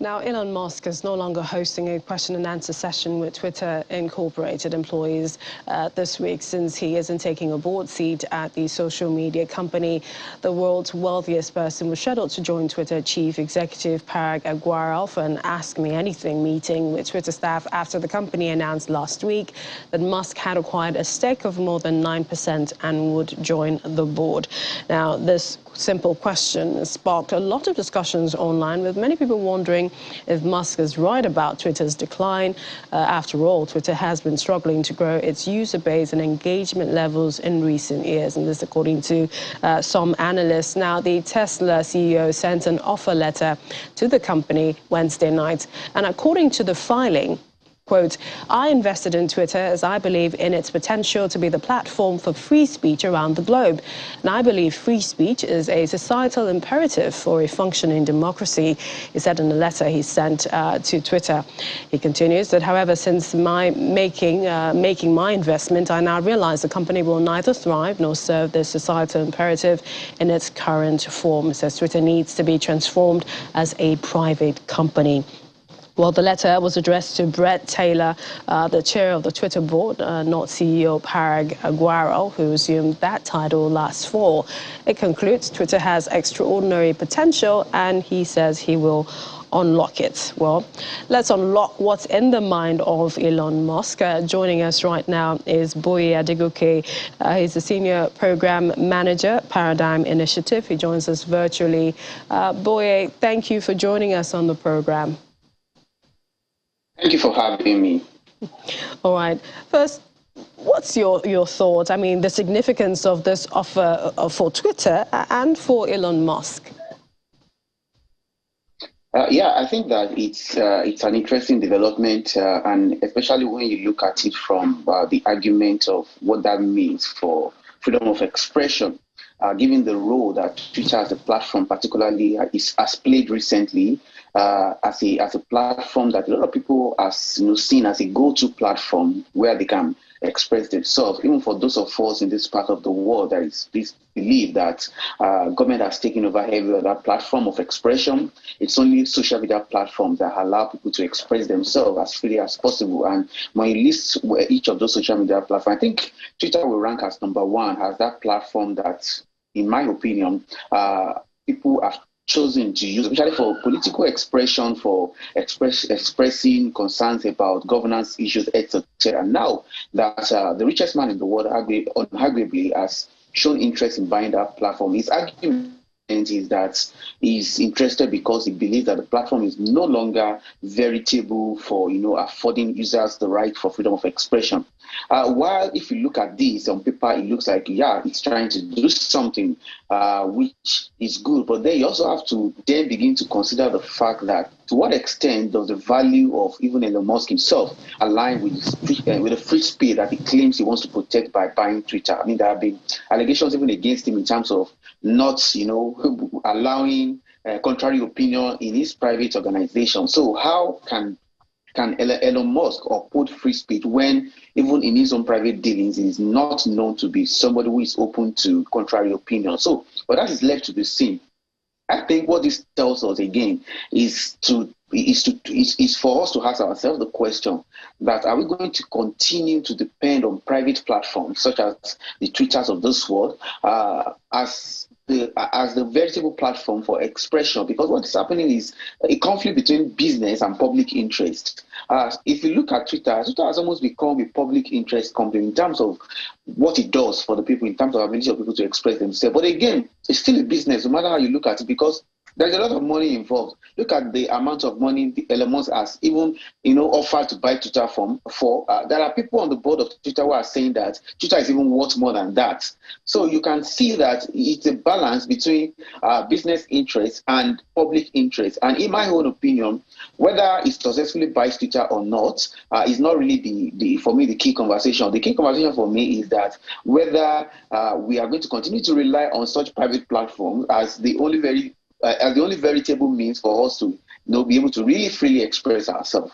Now, Elon Musk is no longer hosting a question and answer session with Twitter Incorporated employees this week, since he isn't taking a board seat at the social media company. The world's wealthiest person was scheduled to join Twitter chief executive Parag Agrawal for an Ask Me Anything meeting with Twitter staff after the company announced last week that Musk had acquired a stake of more than 9% and would join the board. Now, this simple question sparked a lot of discussions online, with many people wondering if Musk is right about Twitter's decline. After all, Twitter has been struggling to grow its user base and engagement levels in recent years, and this according to some analysts. Now, the Tesla CEO sent an offer letter to the company Wednesday night, and according to the filing, quote, "I invested in Twitter as I believe in its potential to be the platform for free speech around the globe. And I believe free speech is a societal imperative for a functioning democracy," he said in a letter he sent to Twitter. He continues that, however, since making my investment, I now realize the company will neither thrive nor serve this societal imperative in its current form. It says Twitter needs to be transformed as a private company. Well, the letter was addressed to Brett Taylor, the chair of the Twitter board, not CEO Parag Agrawal, who assumed that title last fall. It concludes Twitter has extraordinary potential, and he says he will unlock it. Well, let's unlock what's in the mind of Elon Musk. Joining us right now is Boye Adegoke. He's the Senior Program Manager, Paradigm Initiative. He joins us virtually. Boye, thank you for joining us on the program. Thank you for having me. All right. First, what's your thought? I mean, the significance of this offer for Twitter and for Elon Musk? Yeah, I think that it's an interesting development, and especially when you look at it from the argument of what that means for freedom of expression. Given the role that Twitter as a platform particularly has played recently, as a platform that a lot of people are seen as a go-to platform where they can express themselves. Even for those of us in this part of the world, there is this belief that government has taken over every other platform of expression. It's only social media platforms that allow people to express themselves as freely as possible. And when you list each of those social media platforms, I think Twitter will rank as number one, as that platform that, in my opinion, people have chosen to use, especially for political expression, for expressing concerns about governance issues, etc. Now that the richest man in the world arguably has shown interest in buying that platform, his argument is that he's interested because he believes that the platform is no longer veritable for affording users the right for freedom of expression. While if you look at this on paper, it looks like, yeah, it's trying to do something which is good, but then you also have to then begin to consider the fact that to what extent does the value of even Elon Musk himself align with the free speech that he claims he wants to protect by buying Twitter? I mean, there have been allegations even against him in terms of not, allowing contrary opinion in his private organization. So how can Elon Musk uphold free speech when even in his own private dealings he is not known to be somebody who is open to contrary opinion? So, but that is left to be seen. I think what this tells us again is for us to ask ourselves the question that, are we going to continue to depend on private platforms such as the Twitters of this world as the veritable platform for expression? Because what is happening is a conflict between business and public interest. If you look at Twitter has almost become a public interest company in terms of what it does for the people, in terms of ability of people to express themselves. But again, it's still a business, no matter how you look at it, because there's a lot of money involved. Look at the amount of money Elon Musk has even, offered to buy Twitter for. There are people on the board of Twitter who are saying that Twitter is even worth more than that. So you can see that it's a balance between business interests and public interest. And in my own opinion, whether it successfully buys Twitter or not is not really for me the key conversation. The key conversation for me is that whether we are going to continue to rely on such private platforms as the only veritable means for us to be able to really freely express ourselves.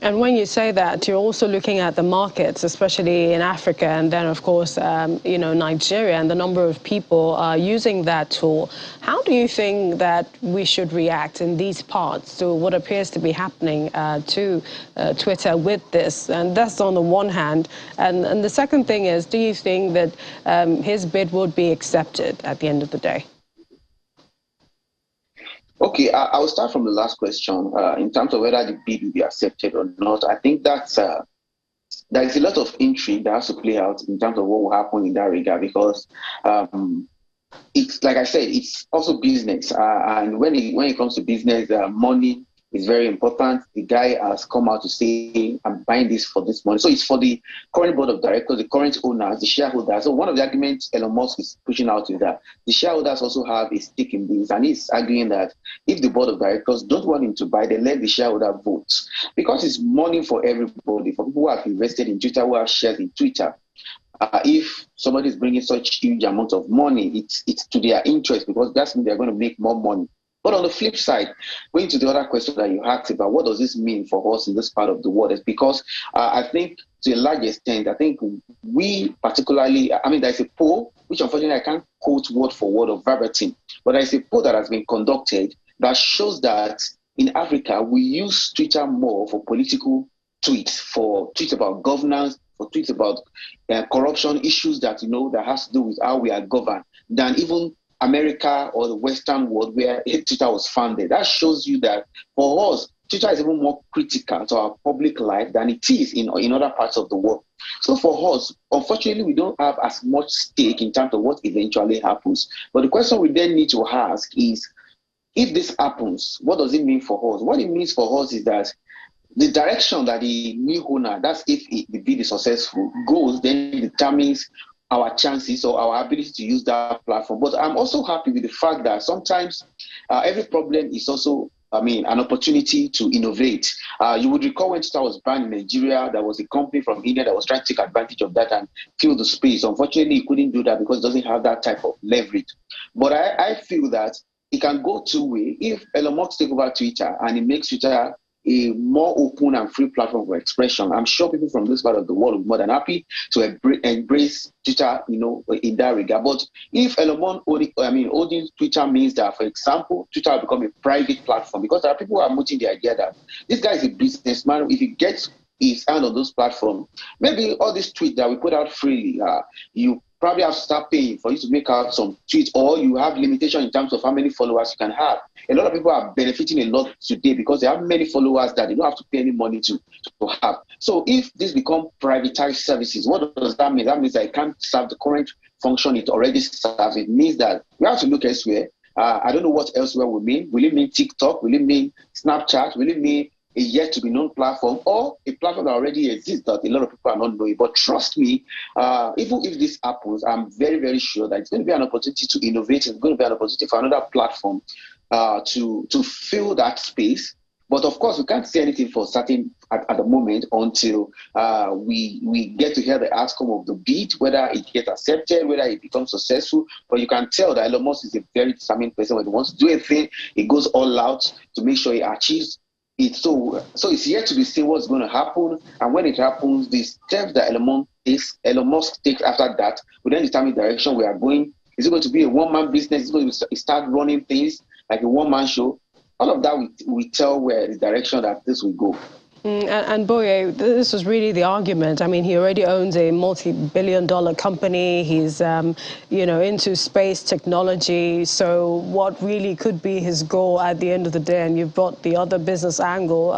And when you say that, you're also looking at the markets, especially in Africa, and then, of course, Nigeria, and the number of people using that tool. How do you think that we should react in these parts to what appears to be happening to Twitter with this? And that's on the one hand. And the second thing is, do you think that his bid would be accepted at the end of the day? Okay, I will start from the last question in terms of whether the bid will be accepted or not. I think that's there is a lot of intrigue that has to play out in terms of what will happen in that regard because it's like I said, it's also business, and when it comes to business, money is very important. The guy has come out to say, "I'm buying this for this money." So it's for the current board of directors, the current owners, the shareholders. So one of the arguments Elon Musk is pushing out is that the shareholders also have a stake in this, and he's arguing that if the board of directors don't want him to buy, then let the shareholder vote because it's money for everybody, for people who have invested in Twitter, who have shares in Twitter. If somebody is bringing such huge amount of money, it's to their interest because that's means they're going to make more money. But on the flip side, going to the other question that you asked about, what does this mean for us in this part of the world? Is because I think to a large extent, I think we particularly, there's a poll, which unfortunately I can't quote word for word or verbatim, but there's a poll that has been conducted that shows that in Africa, we use Twitter more for political tweets, for tweets about governance, for tweets about corruption issues that, that has to do with how we are governed, than even America or the Western world where Twitter was founded. That shows you that for us, Twitter is even more critical to our public life than it is in other parts of the world. So for us, unfortunately, we don't have as much stake in terms of what eventually happens. But the question we then need to ask is, if this happens, what does it mean for us? What it means for us is that the direction that the new owner, that's if the bid is successful, goes, then determines our chances or our ability to use that platform. But I'm also happy with the fact that sometimes every problem is also, an opportunity to innovate. You would recall when Twitter was banned in Nigeria, there was a company from India that was trying to take advantage of that and fill the space. Unfortunately, it couldn't do that because it doesn't have that type of leverage. But I feel that it can go two ways. If Elon Musk takes over Twitter and it makes Twitter a more open and free platform for expression, I'm sure people from this part of the world will be more than happy to embrace Twitter, in that regard. But if Elon Musk owning Twitter means that, for example, Twitter will become a private platform, because there are people who are mooting the idea that this guy is a businessman. If he gets his hand on those platforms, maybe all these tweets that we put out freely, you probably have to start paying for you to make out some tweets, or you have limitation in terms of how many followers you can have. A lot of people are benefiting a lot today because they have many followers that they don't have to pay any money to have. So if this become privatized services, what does that mean? That means that it can't serve the current function it already serves. It means that we have to look elsewhere. I don't know what elsewhere will mean. Will it mean TikTok? Will it mean Snapchat? Will it mean a yet to be known platform, or a platform that already exists that a lot of people are not knowing? But trust me, even if this happens, I'm very, very sure that it's going to be an opportunity to innovate. It's going to be an opportunity for another platform to fill that space. But of course, we can't say anything for certain at the moment until we get to hear the outcome of the bid, whether it gets accepted, whether it becomes successful. But you can tell that Elon Musk is a very determined person. When he wants to do a thing, he goes all out to make sure he achieves it. So it's yet to be seen what's going to happen, and when it happens, the steps that Elon Musk takes after that will then determine the direction we are going. Is it going to be a one-man business? Is it going to start running things like a one-man show? All of that we tell where the direction that this will go. And Boye, this was really the argument. I mean, he already owns a multi-billion-dollar company. He's, into space technology. So what really could be his goal at the end of the day? And you've brought the other business angle,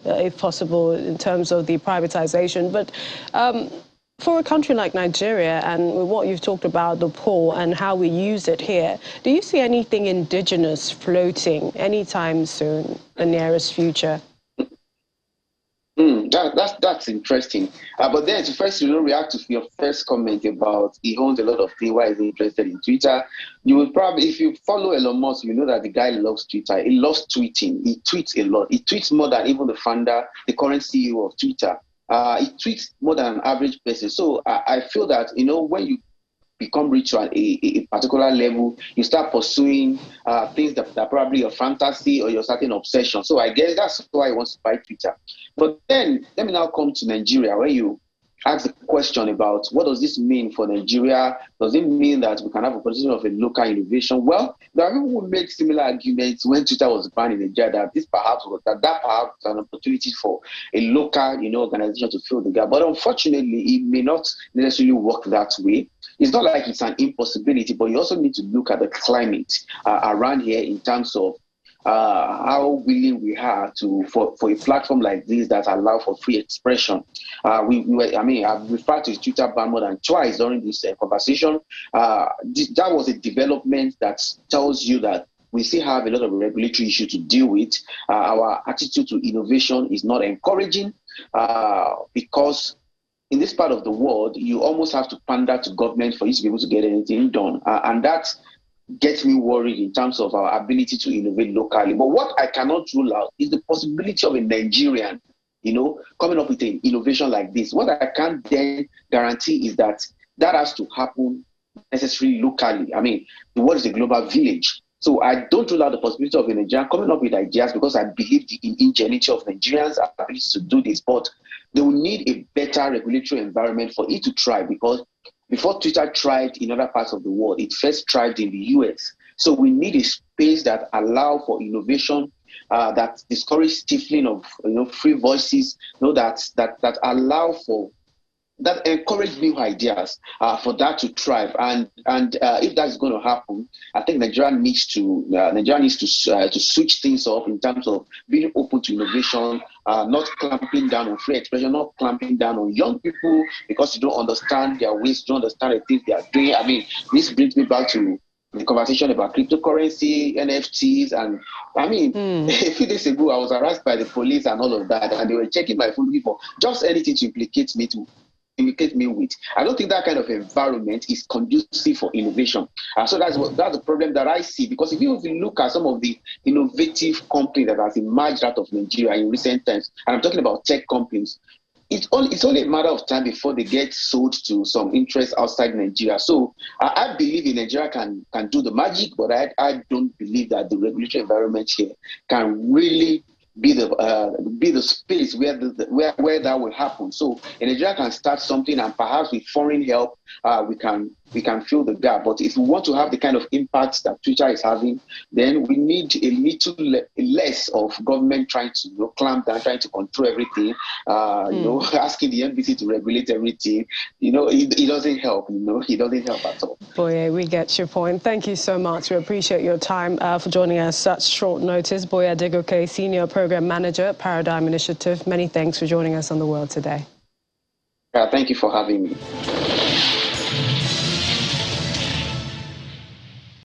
if possible, in terms of the privatization. But for a country like Nigeria, and what you've talked about, the poor and how we use it here, do you see anything indigenous floating anytime soon, the nearest future? That's interesting. But then to first, react to your first comment about he owns a lot of things, why is he interested in Twitter? You will probably, if you follow Elon Musk, you know that the guy loves Twitter. He loves tweeting. He tweets a lot. He tweets more than even the founder, the current CEO of Twitter. He tweets more than an average person. So I feel that, when you become rich to a particular level, you start pursuing things that are probably your fantasy or your certain obsession. So I guess that's why I want to buy Twitter. But then let me now come to Nigeria, where you ask the question about what does this mean for Nigeria? Does it mean that we can have a position of a local innovation? Well, there are people who make similar arguments when Twitter was banned in Nigeria that this perhaps was that perhaps was an opportunity for a local, organization to fill the gap. But unfortunately, it may not necessarily work that way. It's not like it's an impossibility, but you also need to look at the climate around here in terms of how willing we are for a platform like this that allow for free expression. I've referred to Twitter ban more than twice during this conversation. That was a development that tells you that we still have a lot of regulatory issues to deal with. Our attitude to innovation is not encouraging because in this part of the world, you almost have to pander to government for you to be able to get anything done. And that gets me worried in terms of our ability to innovate locally. But what I cannot rule out is the possibility of a Nigerian, coming up with an innovation like this. What I can't then guarantee is that has to happen necessarily locally. I mean, the world is a global village. So I don't rule out the possibility of a Nigerian coming up with ideas because I believe in the ingenuity of Nigerians' ability to do this. But they will need a better regulatory environment for it to thrive, because before Twitter thrived in other parts of the world, it first thrived in the US. So we need a space that allow for innovation, that discourage stifling of free voices, that allow for that encourage new ideas for that to thrive. And if that's going to happen, I think Nigeria needs to switch things up in terms of being open to innovation, not clamping down on free expression, not clamping down on young people because you don't understand their ways, you don't understand the things they are doing. I mean, this brings me back to the conversation about cryptocurrency, NFTs, and I mean, a few days ago, I was harassed by the police and all of that, and they were checking my phone for just anything to implicate me with. I don't think that kind of environment is conducive for innovation. So that's the problem that I see, because if you look at some of the innovative companies that has emerged out of Nigeria in recent times, and I'm talking about tech companies, it's only a matter of time before they get sold to some interest outside Nigeria. So I believe in Nigeria can do the magic, but I don't believe that the regulatory environment here can really be the space where that will happen. So Nigeria can start something, and perhaps with foreign help, we can fill the gap. But if we want to have the kind of impact that Twitter is having, then we need a little less of government trying to clamp down, trying to control everything. Asking the NBC to regulate everything. It doesn't help. It doesn't help at all. Boye, we get your point. Thank you so much. We appreciate your time for joining us such short notice. Boye Adegoke, Senior Program Manager at Paradigm Initiative. Many thanks for joining us on The World Today. Thank you for having me.